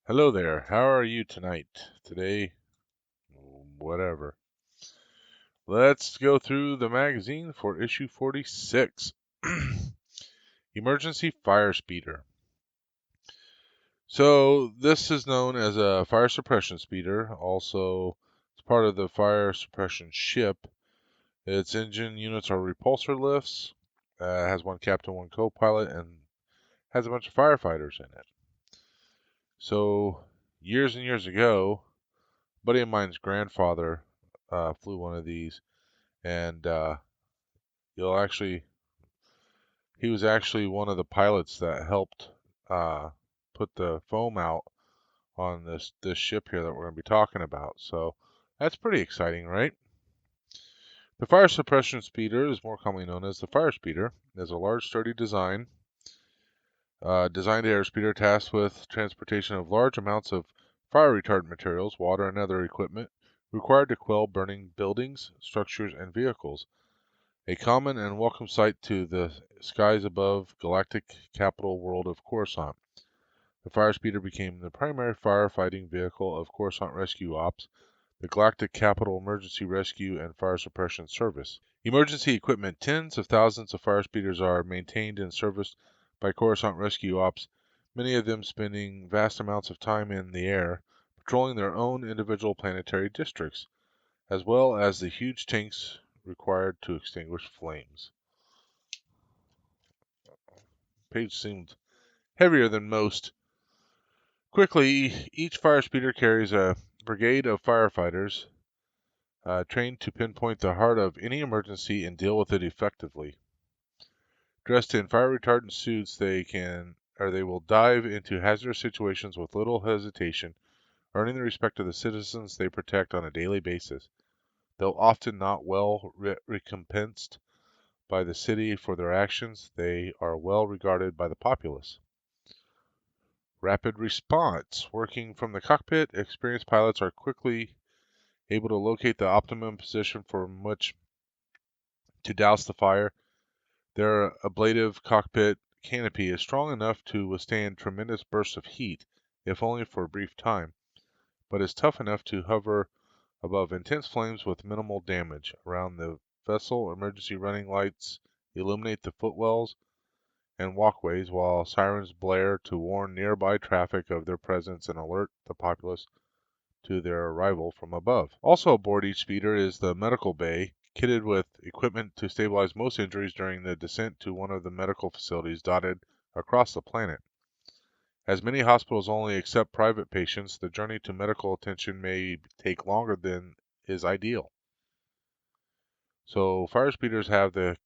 Hello there. How are you tonight? Today, whatever. Let's go through the magazine for issue 46. Emergency Fire Speeder. So, this is known as a fire suppression speeder. Also, it's part of the fire suppression ship. Its engine units are repulsor lifts, has one captain, one co-pilot, and has a bunch of firefighters in it. So, years and years ago, a buddy of mine's grandfather flew one of these, and you'll actually he was actually one of the pilots that helped uh, put the foam out on this ship here that we're going to be talking about. So that's pretty exciting, right? The fire suppression speeder is more commonly known as the fire speeder. It is a large, sturdy design designed air speeder tasked with transportation of large amounts of fire retardant materials, water, and other equipment required to quell burning buildings, structures, and vehicles. A common and welcome sight to the skies above galactic capital world of Coruscant. The Firespeeder became the primary firefighting vehicle of Coruscant Rescue Ops, the Galactic Capital Emergency Rescue and Fire Suppression Service. Emergency equipment. Tens of thousands of Firespeeders are maintained and serviced by Coruscant Rescue Ops, many of them spending vast amounts of time in the air, patrolling their own individual planetary districts, as well as the huge tanks required to extinguish flames. Page seemed heavier than most. Quickly, each fire speeder carries a brigade of firefighters trained to pinpoint the heart of any emergency and deal with it effectively. Dressed in fire retardant suits, they will dive into hazardous situations with little hesitation, earning the respect of the citizens they protect on a daily basis. Though often not well recompensed by the city for their actions, they are well regarded by the populace. Rapid response. Working from the cockpit, experienced pilots are quickly able to locate the optimum position from which to douse the fire. Their ablative cockpit canopy is strong enough to withstand tremendous bursts of heat, if only for a brief time, but is tough enough to hover above intense flames with minimal damage. Around the vessel, emergency running lights illuminate the footwells and walkways, while sirens blare to warn nearby traffic of their presence and alert the populace to their arrival from above. Also aboard each speeder is the medical bay, kitted with equipment to stabilize most injuries during the descent to one of the medical facilities dotted across the planet. As many hospitals only accept private patients, the journey to medical attention may take longer than is ideal. So fire speeders have the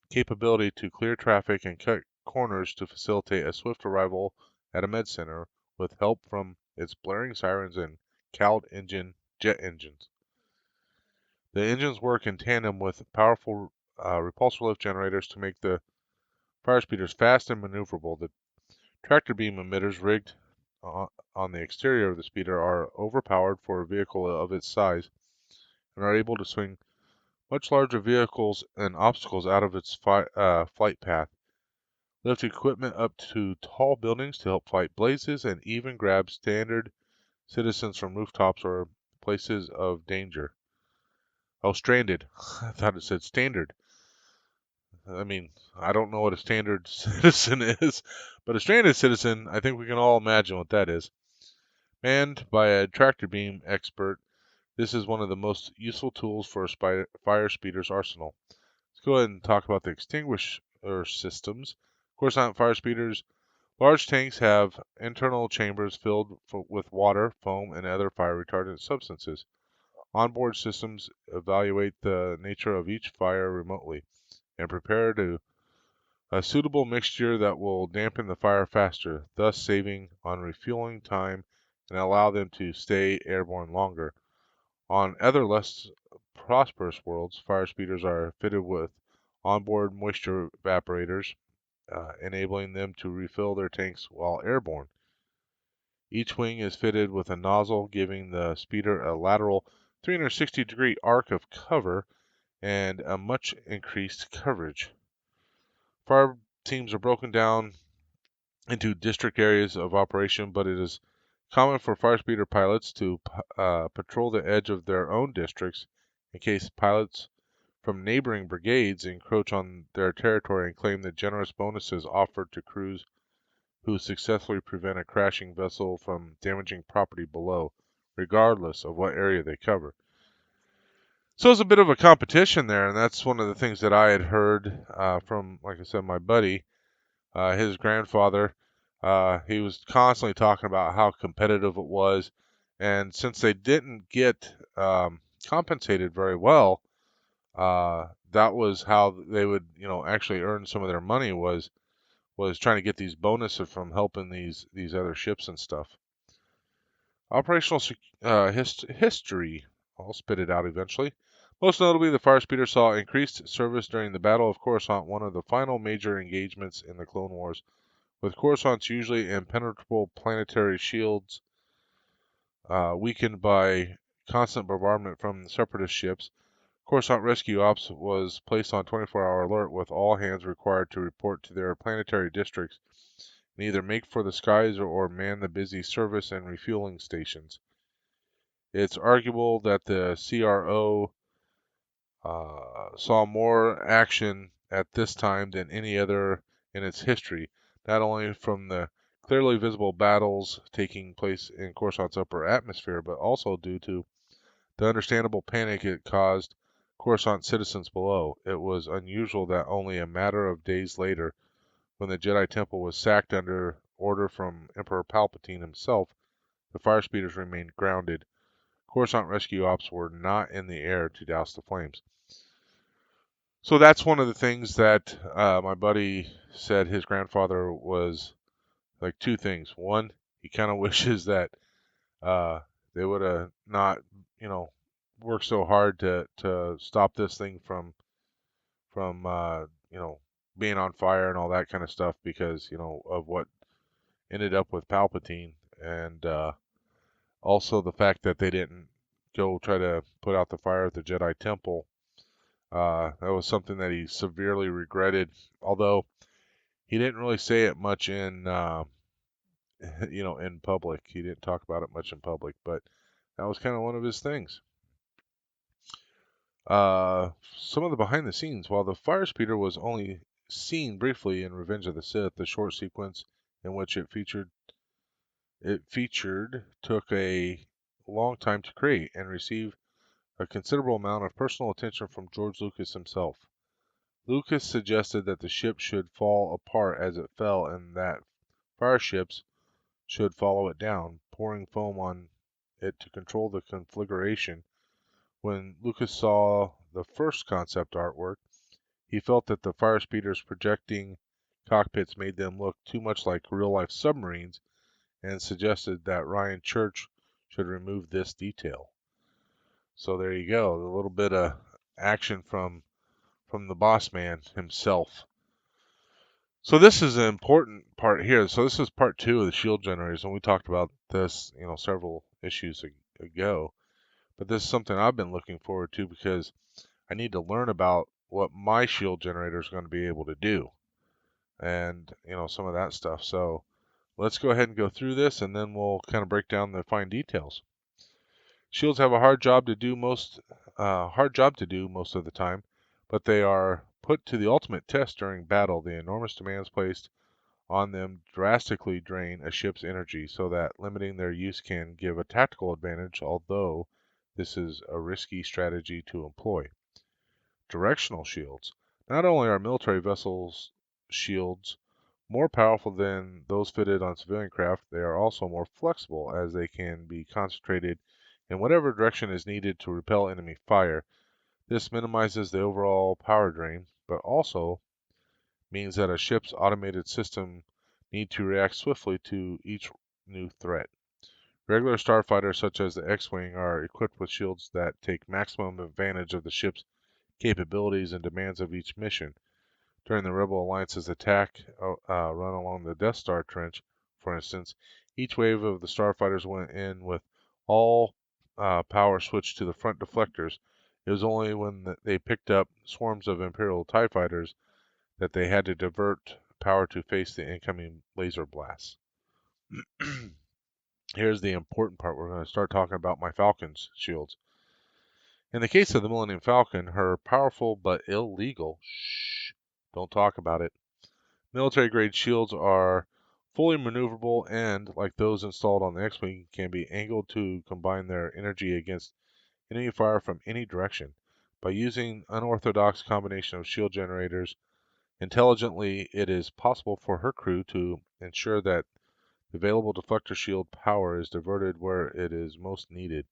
capability to clear traffic and cut corners to facilitate a swift arrival at a med center with help from its blaring sirens and cowled jet engines. The engines work in tandem with powerful repulsor lift generators to make the fire speeders fast and maneuverable. The tractor beam emitters rigged on the exterior of the speeder are overpowered for a vehicle of its size and are able to swing much larger vehicles and obstacles out of its flight path, lift equipment up to tall buildings to help fight blazes, and even grab standard citizens from rooftops or places of danger. Oh, stranded. I thought it said standard. I mean, I don't know what a standard citizen is, but a stranded citizen, I think we can all imagine what that is. Manned by a tractor beam expert, this is one of the most useful tools for a fire speeder's arsenal. Let's go ahead and talk about the extinguisher systems. Coruscant fire speeders, large tanks have internal chambers filled with water, foam, and other fire retardant substances. Onboard systems evaluate the nature of each fire remotely and prepare a suitable mixture that will dampen the fire faster, thus saving on refueling time and allow them to stay airborne longer. On other less prosperous worlds, fire speeders are fitted with onboard moisture evaporators, enabling them to refill their tanks while airborne. Each wing is fitted with a nozzle, giving the speeder a lateral 360-degree arc of cover and a much increased coverage. Fire teams are broken down into district areas of operation, but it is Common for Firespeeder pilots to patrol the edge of their own districts in case pilots from neighboring brigades encroach on their territory and claim the generous bonuses offered to crews who successfully prevent a crashing vessel from damaging property below, regardless of what area they cover. So it's a bit of a competition there, and that's one of the things that I had heard from, like I said, my buddy, his grandfather. He was constantly talking about how competitive it was, and since they didn't get compensated very well, that was how they would, actually earn some of their money was trying to get these bonuses from helping these other ships and stuff. Operational history. I'll spit it out eventually. Most notably, the Firespeeder saw increased service during the Battle of Coruscant, one of the final major engagements in the Clone Wars. With Coruscant's usually impenetrable planetary shields weakened by constant bombardment from Separatist ships, Coruscant Rescue Ops was placed on 24-hour alert with all hands required to report to their planetary districts and either make for the skies or man the busy service and refueling stations. It's arguable that the CRO saw more action at this time than any other in its history, not only from the clearly visible battles taking place in Coruscant's upper atmosphere, but also due to the understandable panic it caused Coruscant citizens below. It was unusual that only a matter of days later, when the Jedi Temple was sacked under order from Emperor Palpatine himself, the Firespeeders remained grounded. Coruscant rescue ops were not in the air to douse the flames. So that's one of the things that my buddy said his grandfather was like two things. One, he kind of wishes that uh, they would have not, you know, worked so hard to stop this thing from being on fire and all that kind of stuff because of what ended up with Palpatine, and also the fact that they didn't go try to put out the fire at the Jedi Temple. That was something that he severely regretted, although he didn't really say it much in in public. He didn't talk about it much in public, but that was kind of one of his things. Some of the behind the scenes. While the fire speeder was only seen briefly in Revenge of the Sith, the short sequence in which it featured took a long time to create and received a considerable amount of personal attention from George Lucas himself. Lucas suggested that the ship should fall apart as it fell and that fire ships should follow it down, pouring foam on it to control the conflagration. When Lucas saw the first concept artwork, he felt that the fire speeders projecting cockpits made them look too much like real-life submarines and suggested that Ryan Church should remove this detail. So there you go, a little bit of action from the boss man himself. So this is an important part here. So this is part 2 of the shield generators, and we talked about this, several issues ago. But this is something I've been looking forward to because I need to learn about what my shield generator is going to be able to do, and some of that stuff. So let's go ahead and go through this, and then we'll kind of break down the fine details. Shields have a hard job to do most of the time, but they are put to the ultimate test during battle. The enormous demands placed on them drastically drain a ship's energy, so that limiting their use can give a tactical advantage, although this is a risky strategy to employ. Directional shields. Not only are military vessels' shields more powerful than those fitted on civilian craft, they are also more flexible as they can be concentrated in whatever direction is needed to repel enemy fire. This minimizes the overall power drain, but also means that a ship's automated system need to react swiftly to each new threat. Regular starfighters such as the X-Wing are equipped with shields that take maximum advantage of the ship's capabilities and demands of each mission. During the Rebel Alliance's attack run along the Death Star trench, for instance, each wave of the starfighters went in with all power switched to the front deflectors. It was only when they picked up swarms of Imperial TIE fighters that they had to divert power to face the incoming laser blasts. Here's the important part. We're going to start talking about my Falcon's shields. In the case of the Millennium Falcon, her powerful but illegal, don't talk about it, military grade shields are fully maneuverable and, like those installed on the X-Wing, can be angled to combine their energy against enemy fire from any direction. By using unorthodox combination of shield generators intelligently, it is possible for her crew to ensure that the available deflector shield power is diverted where it is most needed,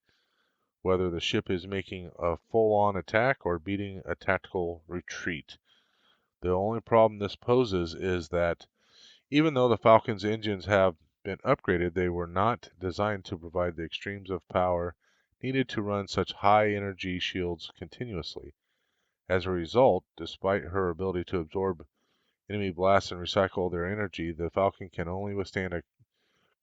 whether the ship is making a full-on attack or beating a tactical retreat. The only problem this poses is that even though the Falcon's engines have been upgraded, they were not designed to provide the extremes of power needed to run such high-energy shields continuously. As a result, despite her ability to absorb enemy blasts and recycle their energy, the Falcon can only withstand a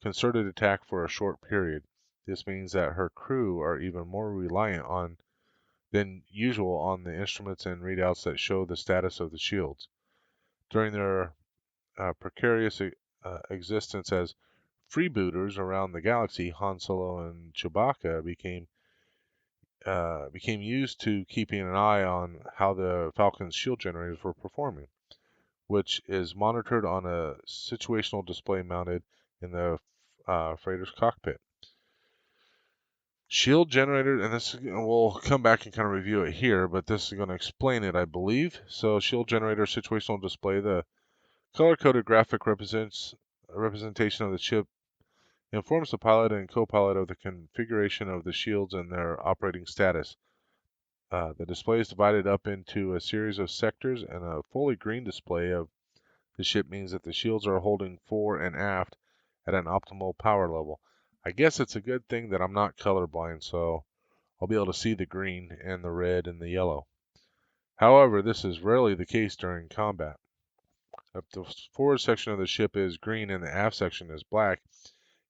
concerted attack for a short period. This means that her crew are even more reliant than usual on the instruments and readouts that show the status of the shields. During their precarious existence as freebooters around the galaxy, Han Solo and Chewbacca became used to keeping an eye on how the Falcon's shield generators were performing, which is monitored on a situational display mounted in the freighter's cockpit. Shield generator, and this we'll come back and kind of review it here, but this is going to explain it, I believe. So, shield generator situational display. The color-coded graphic representation of the ship informs the pilot and co-pilot of the configuration of the shields and their operating status. The display is divided up into a series of sectors, and a fully green display of the ship means that the shields are holding fore and aft at an optimal power level. I guess it's a good thing that I'm not colorblind, so I'll be able to see the green and the red and the yellow. However, this is rarely the case during combat. If the forward section of the ship is green and the aft section is black,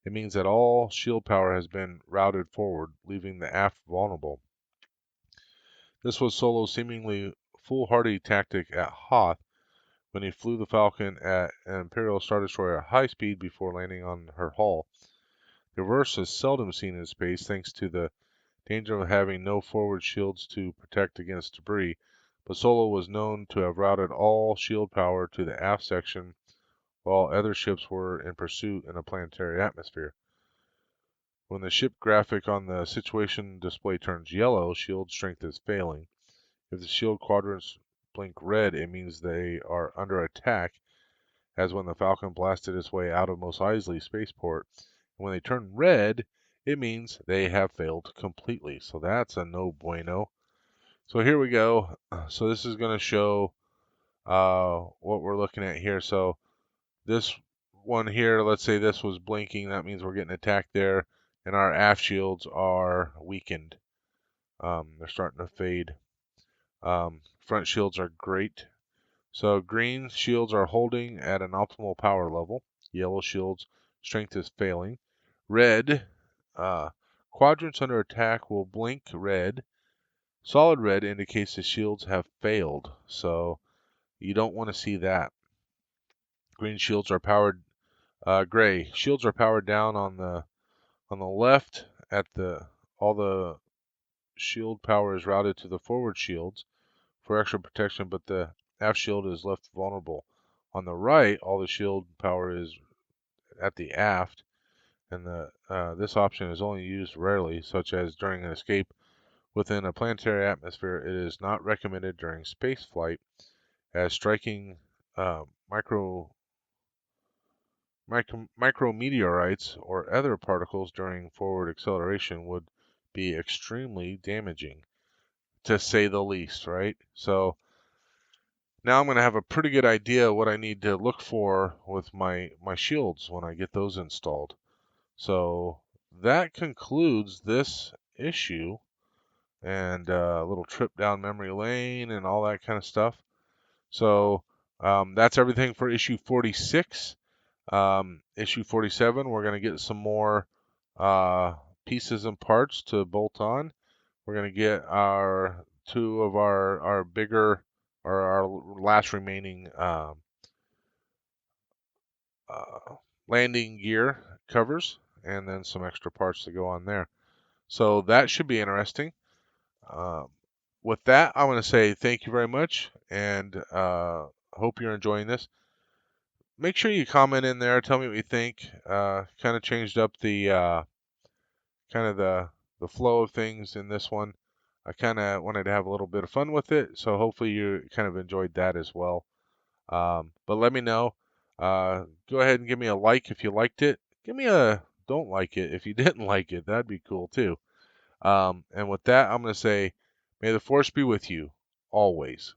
it means that all shield power has been routed forward, leaving the aft vulnerable. This was Solo's seemingly foolhardy tactic at Hoth when he flew the Falcon at an Imperial Star Destroyer at high speed before landing on her hull. The reverse is seldom seen in space thanks to the danger of having no forward shields to protect against debris, but Solo was known to have routed all shield power to the aft section while other ships were in pursuit in a planetary atmosphere. When the ship graphic on the situation display turns yellow, shield strength is failing. If the shield quadrants blink red, it means they are under attack, as when the Falcon blasted its way out of Mos Eisley spaceport. When they turn red, it means they have failed completely. So that's a no bueno. So here we go. So this is going to show what we're looking at here. So this one here, let's say this was blinking. That means we're getting attacked there. And our aft shields are weakened. They're starting to fade. Front shields are great. So green shields are holding at an optimal power level. Yellow shields strength is failing. Red quadrants under attack will blink red. Solid red indicates the shields have failed, so you don't want to see that. Green shields are powered. Gray shields are powered down on the left. All the shield power is routed to the forward shields for extra protection, but the aft shield is left vulnerable. On the right, all the shield power is at the aft, and this option is only used rarely, such as during an escape within a planetary atmosphere. It is not recommended during space flight, as striking uh, micrometeorites or other particles during forward acceleration would be extremely damaging, to say the least, right? So now I'm going to have a pretty good idea what I need to look for with my shields when I get those installed. So that concludes this issue, and a little trip down memory lane and all that kind of stuff. So that's everything for issue 46. Issue 47, we're going to get some more pieces and parts to bolt on. We're going to get our two of our bigger, or our last remaining landing gear covers, and then some extra parts to go on there. So that should be interesting. Um, with that, I want to say thank you very much, and hope you're enjoying this. Make sure you comment in there. Tell me what you think. Kind of changed up the kind of the flow of things in this one. I kind of wanted to have a little bit of fun with it, so hopefully you kind of enjoyed that as well. But let me know. Go ahead and give me a like if you liked it. Give me a don't like it if you didn't like it. That'd be cool too. And with that, I'm going to say, may the force be with you always.